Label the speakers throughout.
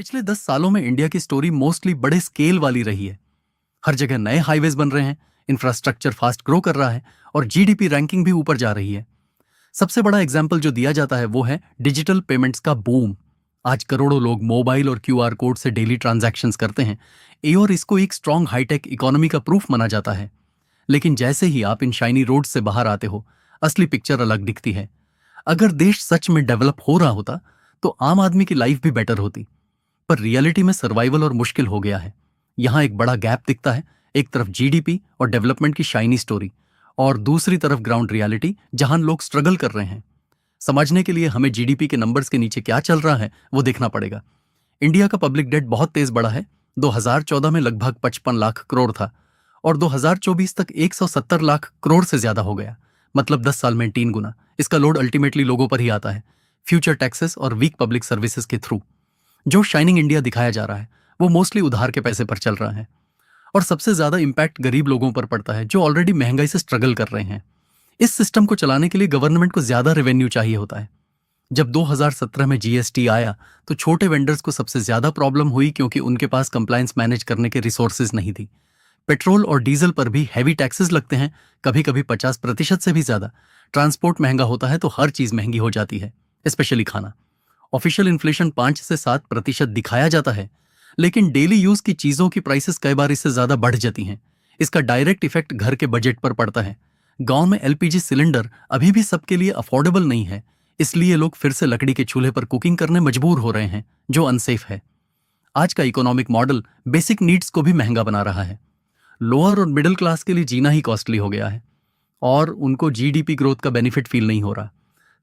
Speaker 1: पिछले 10 सालों में इंडिया की स्टोरी मोस्टली बड़े स्केल वाली रही है। हर जगह नए हाईवेज बन रहे हैं, इंफ्रास्ट्रक्चर फास्ट ग्रो कर रहा है और जीडीपी रैंकिंग भी ऊपर जा रही है। सबसे बड़ा एग्जाम्पल जो दिया जाता है वो है डिजिटल पेमेंट्स का बूम। आज करोड़ों लोग मोबाइल और क्यूआर कोड से डेली ट्रांजैक्शंस करते हैं। और इसको एक स्ट्रांग हाईटेक इकोनॉमी का प्रूफ माना जाता है। लेकिन जैसे ही आप इन शाइनी रोड से बाहर आते हो, असली पिक्चर अलग दिखती है। अगर देश सच में डेवलप हो रहा होता तो आम आदमी की लाइफ भी बेटर होती, पर रियलिटी में सर्वाइवल और मुश्किल हो गया है। यहां एक बड़ा गैप दिखता है। एक तरफ जीडीपी और डेवलपमेंट की शाइनी स्टोरी, और दूसरी तरफ ग्राउंड रियलिटी जहां लोग स्ट्रगल कर रहे हैं। समझने के लिए हमें जीडीपी के नंबर्स के नीचे क्या चल रहा है वो देखना पड़ेगा। इंडिया का पब्लिक डेट बहुत तेज बढ़ा है। 2014 में लगभग 55 लाख करोड़ था और 2024 तक 170 लाख करोड़ से ज्यादा हो गया। मतलब 10 साल में 3 गुना। इसका लोड अल्टीमेटली लोगों पर ही आता है, फ्यूचर टैक्सेस और वीक पब्लिक सर्विसेज के थ्रू। जो शाइनिंग इंडिया दिखाया जा रहा है वो मोस्टली उधार के पैसे पर चल रहा है, और सबसे ज्यादा इंपैक्ट गरीब लोगों पर पड़ता है जो ऑलरेडी महंगाई से स्ट्रगल कर रहे हैं। इस सिस्टम को चलाने के लिए गवर्नमेंट को ज्यादा रेवेन्यू चाहिए होता है। जब 2017 में जीएसटी आया तो छोटे वेंडर्स को सबसे ज्यादा प्रॉब्लम हुई, क्योंकि उनके पास कंप्लायंस मैनेज करने के रिसोर्सेज नहीं थी। पेट्रोल और डीजल पर भी हैवी टैक्सेस लगते हैं, कभी कभी 50% से भी ज्यादा। ट्रांसपोर्ट महंगा होता है तो हर चीज महंगी हो जाती है, स्पेशली खाना। ऑफिशियल इन्फ्लेशन 5 से 7% दिखाया जाता है, लेकिन डेली यूज की चीजों की प्राइसेस कई बार इससे ज्यादा बढ़ जाती हैं। इसका डायरेक्ट इफेक्ट घर के बजट पर पड़ता है। गांव में एलपीजी सिलेंडर अभी भी सबके लिए अफोर्डेबल नहीं है, इसलिए लोग फिर से लकड़ी के चूल्हे पर कुकिंग करने मजबूर हो रहे हैं, जो अनसेफ है। आज का इकोनॉमिक मॉडल बेसिक नीड्स को भी महंगा बना रहा है। लोअर और मिडिल क्लास के लिए जीना ही कॉस्टली हो गया है, और उनको जीडीपी ग्रोथ का बेनिफिट फील नहीं हो रहा।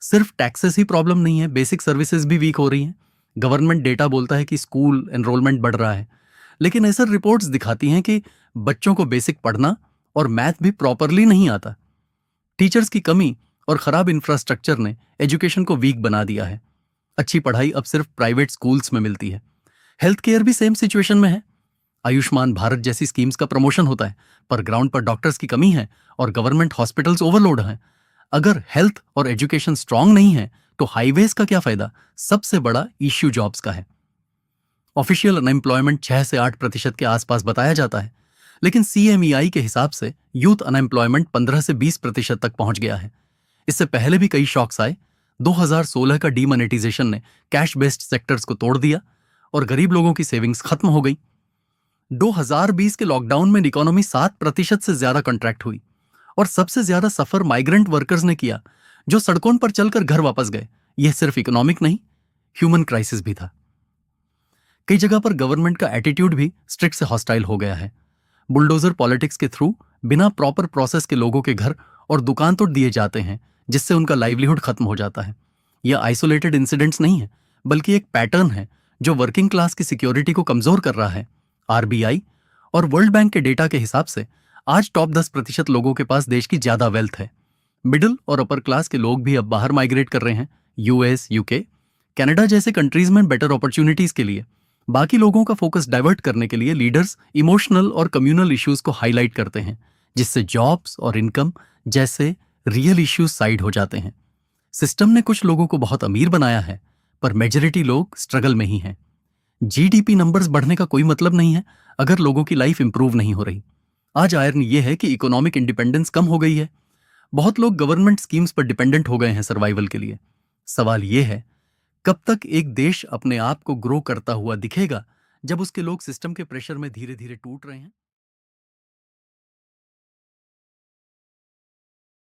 Speaker 1: सिर्फ टैक्सेस ही प्रॉब्लम नहीं है, बेसिक सर्विसेज भी वीक हो रही हैं। गवर्नमेंट डेटा बोलता है कि स्कूल एनरोलमेंट बढ़ रहा है, लेकिन ऐसे रिपोर्ट्स दिखाती हैं कि बच्चों को बेसिक पढ़ना और मैथ भी प्रॉपरली नहीं आता। टीचर्स की कमी और खराब इंफ्रास्ट्रक्चर ने एजुकेशन को वीक बना दिया है। अच्छी पढ़ाई अब सिर्फ प्राइवेट स्कूल्स में मिलती है। हेल्थ केयर भी सेम सिचुएशन में है। आयुष्मान भारत जैसी स्कीम्स का प्रमोशन होता है, पर ग्राउंड पर डॉक्टर्स की कमी है और गवर्नमेंट हॉस्पिटल्स ओवरलोड हैं। अगर हेल्थ और एजुकेशन स्ट्रांग नहीं है तो हाईवेज का क्या फायदा। सबसे बड़ा इश्यू जॉब्स का है। ऑफिशियल अनएम्प्लॉयमेंट 6 से 8% के आसपास बताया जाता है, लेकिन सीएमईआई के हिसाब से यूथ अनएम्प्लॉयमेंट 15 से 20% तक पहुंच गया है। इससे पहले भी कई शॉक्स आए। 2016 का डीमोनेटाइजेशन ने कैश बेस्ड सेक्टर्स को तोड़ दिया और गरीब लोगों की सेविंग्स खत्म हो गई। 2020 के लॉकडाउन में इकोनॉमी 7% से ज्यादा कंट्रैक्ट हुई, और सबसे ज्यादा सफर माइग्रेंट वर्कर्स ने किया, जो सड़कों पर चलकर घर वापस गए। यह सिर्फ इकोनॉमिक नहीं, ह्यूमन क्राइसिस भी था। कई जगह पर गवर्नमेंट का एटीट्यूड भी स्ट्रिक्ट से हॉस्टाइल हो गया है। बुलडोजर पॉलिटिक्स के थ्रू बिना प्रॉपर प्रोसेस के लोगों के घर और दुकान तोड़ दिए जाते हैं, जिससे उनका लाइवलीहुड खत्म हो जाता है। यह आइसोलेटेड इंसिडेंट्स नहीं है, बल्कि एक पैटर्न है जो वर्किंग क्लास की सिक्योरिटी को कमजोर कर रहा है। आरबीआई और वर्ल्ड बैंक के डेटा के हिसाब से आज टॉप 10% लोगों के पास देश की ज्यादा वेल्थ है। मिडिल और अपर क्लास के लोग भी अब बाहर माइग्रेट कर रहे हैं, यूएस, यूके, कनाडा जैसे कंट्रीज में बेटर अपॉर्चुनिटीज के लिए। बाकी लोगों का फोकस डाइवर्ट करने के लिए लीडर्स इमोशनल और कम्युनल इश्यूज को हाईलाइट करते हैं, जिससे जॉब्स और इनकम जैसे रियल इश्यूज साइड हो जाते हैं। सिस्टम ने कुछ लोगों को बहुत अमीर बनाया है, पर मेजॉरिटी लोग स्ट्रगल में ही हैं। जीडीपी नंबर्स बढ़ने का कोई मतलब नहीं है अगर लोगों की लाइफ इंप्रूव नहीं हो रही। आज आयरन यह है कि इकोनॉमिक इंडिपेंडेंस कम हो गई है। बहुत लोग गवर्नमेंट स्कीम्स पर डिपेंडेंट हो गए हैं सर्वाइवल के लिए। सवाल यह है, कब तक एक देश अपने आप को ग्रो करता हुआ दिखेगा, जब उसके लोग सिस्टम के प्रेशर में धीरे धीरे टूट रहे हैं।